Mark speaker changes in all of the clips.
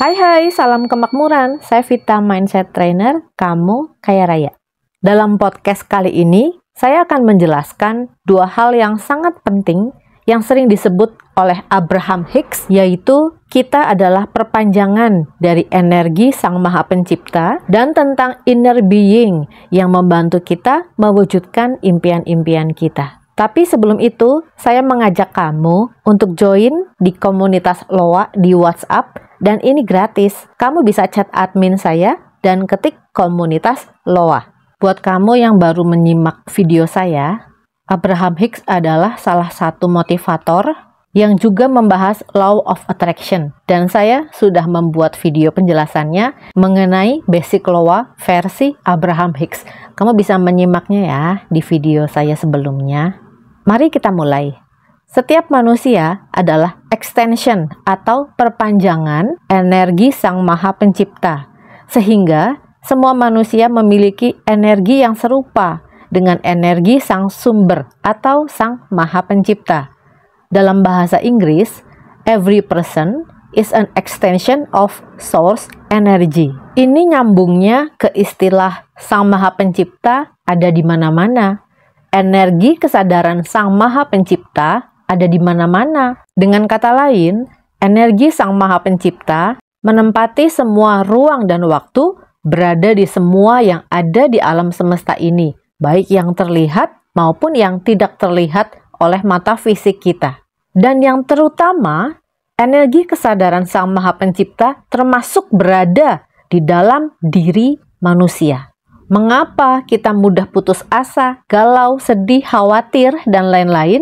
Speaker 1: Hai hai, salam kemakmuran. Saya Vita Mindset Trainer, kamu kaya raya. Dalam podcast kali ini, saya akan menjelaskan dua hal yang sangat penting yang sering disebut oleh Abraham Hicks, yaitu kita adalah perpanjangan dari energi Sang Maha Pencipta dan tentang inner being yang membantu kita mewujudkan impian-impian kita. Tapi sebelum itu, saya mengajak kamu untuk join di komunitas Loa di WhatsApp dan ini gratis. Kamu bisa chat admin saya dan ketik komunitas Loa. Buat kamu yang baru menyimak video saya, Abraham Hicks adalah salah satu motivator yang juga membahas Law of Attraction dan saya sudah membuat video penjelasannya mengenai basic Loa versi Abraham Hicks. Kamu bisa menyimaknya ya di video saya sebelumnya. Mari kita mulai. Setiap manusia adalah extension atau perpanjangan energi Sang Maha Pencipta, sehingga semua manusia memiliki energi yang serupa dengan energi Sang Sumber atau Sang Maha Pencipta. Dalam bahasa Inggris, every person is an extension of source energy. Ini nyambungnya ke istilah Sang Maha Pencipta ada di mana-mana. Energi kesadaran Sang Maha Pencipta ada di mana-mana. Dengan kata lain, energi Sang Maha Pencipta menempati semua ruang dan waktu, berada di semua yang ada di alam semesta ini, baik yang terlihat maupun yang tidak terlihat oleh mata fisik kita. Dan yang terutama, energi kesadaran Sang Maha Pencipta termasuk berada di dalam diri manusia. Mengapa kita mudah putus asa, galau, sedih, khawatir, dan lain-lain?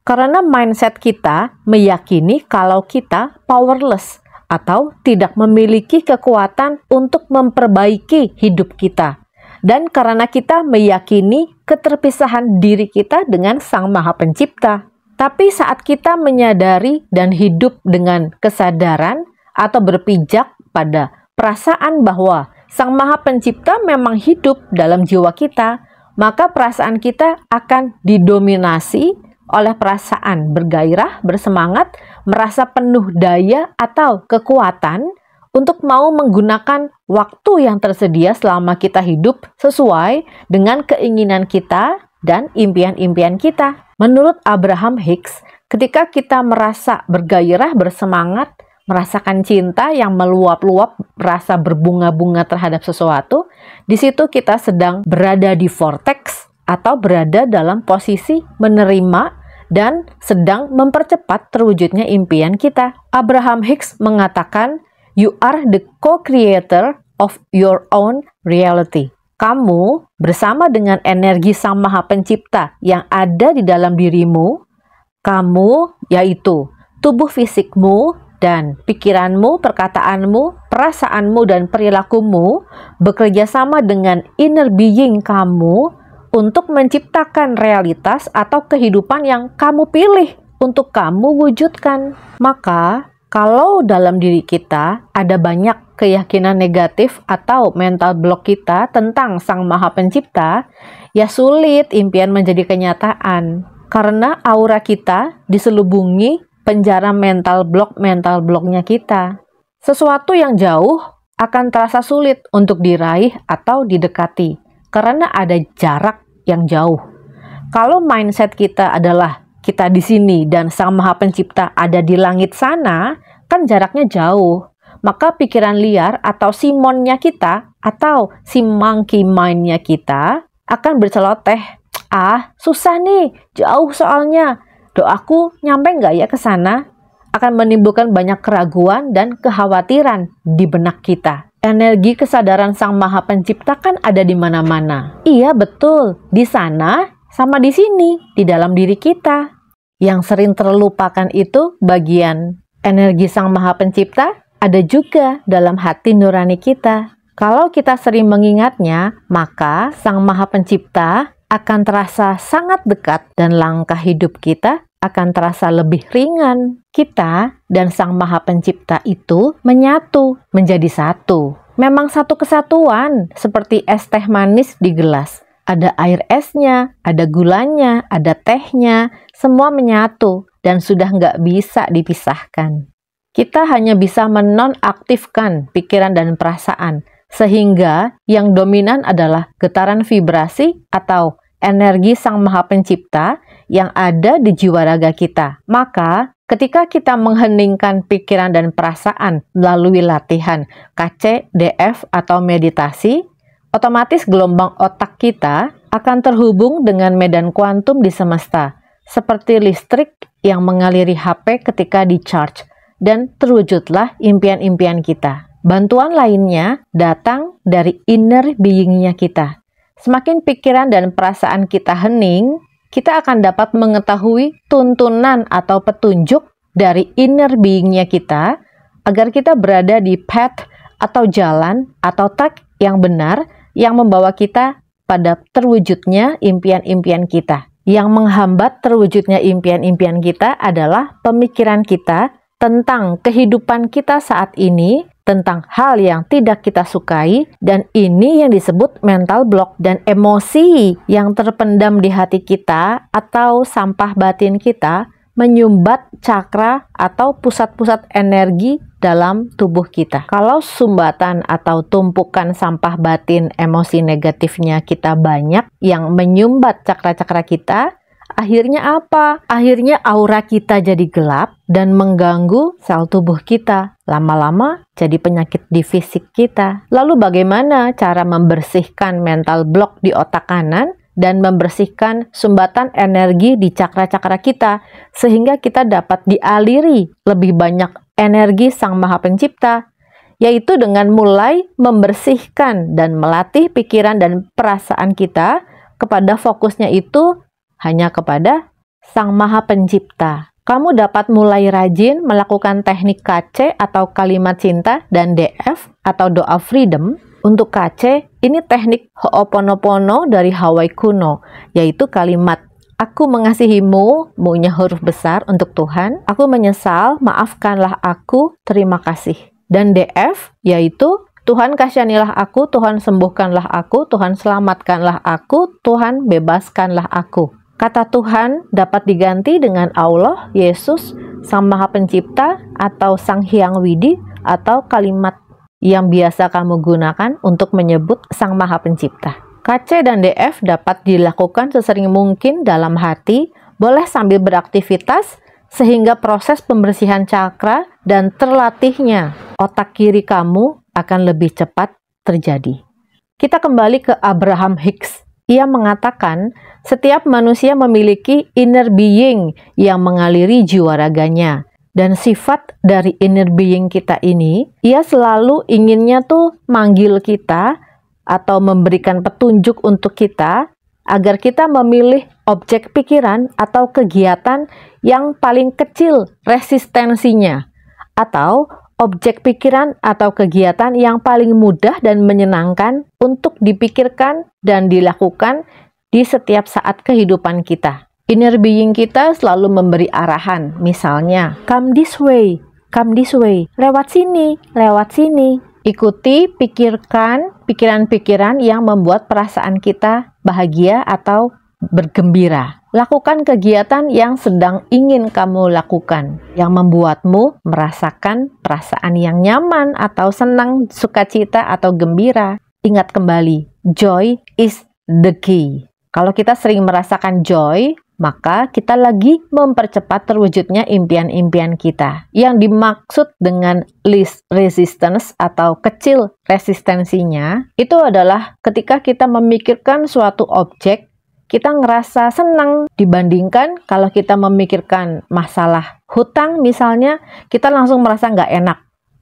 Speaker 1: Karena mindset kita meyakini kalau kita powerless atau tidak memiliki kekuatan untuk memperbaiki hidup kita. Dan karena kita meyakini keterpisahan diri kita dengan Sang Maha Pencipta. Tapi saat kita menyadari dan hidup dengan kesadaran atau berpijak pada perasaan bahwa Sang Maha Pencipta memang hidup dalam jiwa kita, maka perasaan kita akan didominasi oleh perasaan bergairah, bersemangat, merasa penuh daya atau kekuatan untuk mau menggunakan waktu yang tersedia selama kita hidup sesuai dengan keinginan kita dan impian-impian kita. Menurut Abraham Hicks, ketika kita merasa bergairah, bersemangat, merasakan cinta yang meluap-luap, rasa berbunga-bunga terhadap sesuatu, di situ kita sedang berada di vortex atau berada dalam posisi menerima dan sedang mempercepat terwujudnya impian kita. Abraham Hicks mengatakan, "You are the co-creator of your own reality." Kamu bersama dengan energi Sang Maha Pencipta yang ada di dalam dirimu, kamu yaitu tubuh fisikmu, dan pikiranmu, perkataanmu, perasaanmu, dan perilakumu bekerja sama dengan inner being kamu untuk menciptakan realitas atau kehidupan yang kamu pilih untuk kamu wujudkan. Maka, kalau dalam diri kita ada banyak keyakinan negatif atau mental block kita tentang Sang Maha Pencipta, ya sulit impian menjadi kenyataan. Karena aura kita diselubungi penjara mental blocknya kita. Sesuatu yang jauh akan terasa sulit untuk diraih atau didekati karena ada jarak yang jauh. Kalau mindset kita adalah kita di sini dan Sang Maha Pencipta ada di langit sana, kan jaraknya jauh. Maka pikiran liar atau si monnya kita atau si monkey mind-nya kita akan berceloteh. Susah nih, jauh soalnya. Doaku nyampe nggak ya ke sana? Akan menimbulkan banyak keraguan dan kekhawatiran di benak kita. Energi kesadaran Sang Maha Pencipta kan ada di mana-mana. Iya betul, di sana sama di sini, di dalam diri kita. Yang sering terlupakan itu bagian energi Sang Maha Pencipta ada juga dalam hati nurani kita. Kalau kita sering mengingatnya, maka Sang Maha Pencipta akan terasa sangat dekat dan langkah hidup kita akan terasa lebih ringan. Kita dan Sang Maha Pencipta itu menyatu, menjadi satu. Memang satu kesatuan, seperti es teh manis di gelas. Ada air esnya, ada gulanya, ada tehnya, semua menyatu dan sudah nggak bisa dipisahkan. kita hanya bisa menonaktifkan pikiran dan perasaan, sehingga yang dominan adalah getaran vibrasi atau energi Sang Maha Pencipta yang ada di jiwa raga kita. Maka, ketika kita mengheningkan pikiran dan perasaan melalui latihan KC, DF, atau meditasi, otomatis gelombang otak kita akan terhubung dengan medan kuantum di semesta, seperti listrik yang mengaliri HP ketika di-charge, dan terwujudlah impian-impian kita. Bantuan lainnya datang dari inner being-nya kita. Semakin pikiran dan perasaan kita hening, kita akan dapat mengetahui tuntunan atau petunjuk dari inner being-nya kita agar kita berada di path atau jalan atau track yang benar yang membawa kita pada terwujudnya impian-impian kita. Yang menghambat terwujudnya impian-impian kita adalah pemikiran kita tentang kehidupan kita saat ini, tentang hal yang tidak kita sukai, dan ini yang disebut mental block dan emosi yang terpendam di hati kita atau sampah batin kita menyumbat cakra atau pusat-pusat energi dalam tubuh kita. Kalau sumbatan atau tumpukan sampah batin emosi negatifnya kita banyak yang menyumbat cakra-cakra kita, akhirnya apa? Akhirnya aura kita jadi gelap dan mengganggu sel tubuh kita. Lama-lama jadi penyakit di fisik kita. Lalu bagaimana cara membersihkan mental block di otak kanan dan membersihkan sumbatan energi di cakra-cakra kita sehingga kita dapat dialiri lebih banyak energi Sang Maha Pencipta, yaitu dengan mulai membersihkan dan melatih pikiran dan perasaan kita kepada fokusnya itu hanya kepada Sang Maha Pencipta. Kamu dapat mulai rajin melakukan teknik KC atau kalimat cinta dan DF atau doa freedom. Untuk KC, ini teknik Ho'oponopono dari Hawaii kuno, yaitu kalimat aku mengasihimu, mu-nya huruf besar untuk Tuhan, aku menyesal, maafkanlah aku, terima kasih. Dan DF, yaitu Tuhan kasihanilah aku, Tuhan sembuhkanlah aku, Tuhan selamatkanlah aku, Tuhan bebaskanlah aku. Kata Tuhan dapat diganti dengan Allah, Yesus, Sang Maha Pencipta, atau Sang Hyang Widi, atau kalimat yang biasa kamu gunakan untuk menyebut Sang Maha Pencipta. KC dan DF dapat dilakukan sesering mungkin dalam hati, boleh sambil beraktivitas, sehingga proses pembersihan cakra dan terlatihnya otak kiri kamu akan lebih cepat terjadi. Kita kembali ke Abraham Hicks. Ia mengatakan, setiap manusia memiliki inner being yang mengaliri jiwa raganya. Dan sifat dari inner being kita ini, ia selalu inginnya tuh manggil kita atau memberikan petunjuk untuk kita agar kita memilih objek pikiran atau kegiatan yang paling kecil resistensinya, atau objek pikiran atau kegiatan yang paling mudah dan menyenangkan untuk dipikirkan dan dilakukan di setiap saat kehidupan kita. Inner being kita selalu memberi arahan, misalnya, come this way, lewat sini. Ikuti, pikirkan pikiran-pikiran yang membuat perasaan kita bahagia atau bergembira. Lakukan kegiatan yang sedang ingin kamu lakukan, yang membuatmu merasakan perasaan yang nyaman atau senang, sukacita atau gembira. Ingat kembali, joy is the key. Kalau kita sering merasakan joy, maka kita lagi mempercepat terwujudnya impian-impian kita. Yang dimaksud dengan least resistance atau kecil resistensinya, itu adalah ketika kita memikirkan suatu objek, kita ngerasa senang dibandingkan kalau kita memikirkan masalah hutang misalnya, kita langsung merasa nggak enak.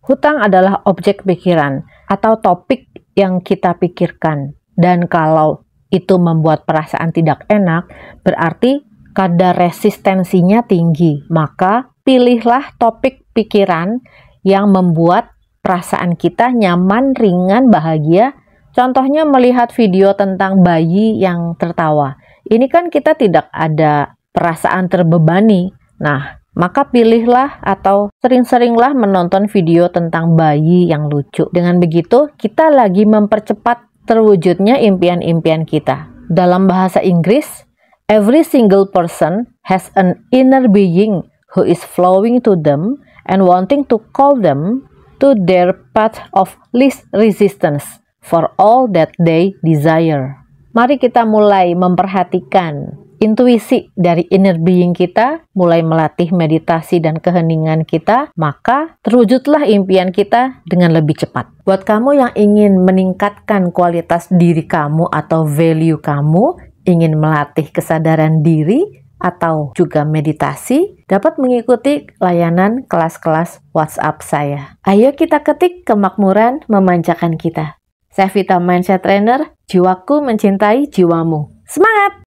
Speaker 1: Hutang adalah objek pikiran atau topik yang kita pikirkan. Dan kalau itu membuat perasaan tidak enak, berarti kadar resistensinya tinggi. Maka pilihlah topik pikiran yang membuat perasaan kita nyaman, ringan, bahagia. Contohnya melihat video tentang bayi yang tertawa. Ini kan kita tidak ada perasaan terbebani. Nah, maka pilihlah atau sering-seringlah menonton video tentang bayi yang lucu. Dengan begitu, kita lagi mempercepat terwujudnya impian-impian kita. Dalam bahasa Inggris, every single person has an inner being who is flowing to them and wanting to call them to their path of least resistance for all that they desire. Mari kita mulai memperhatikan intuisi dari inner being kita, mulai melatih meditasi dan keheningan kita, maka terwujudlah impian kita dengan lebih cepat. Buat kamu yang ingin meningkatkan kualitas diri kamu atau value kamu, ingin melatih kesadaran diri atau juga meditasi, dapat mengikuti layanan kelas-kelas WhatsApp saya. Ayo kita ketik kemakmuran memanjakan kita. Saya Vita Mindset Trainer, jiwaku mencintai jiwamu. Semangat!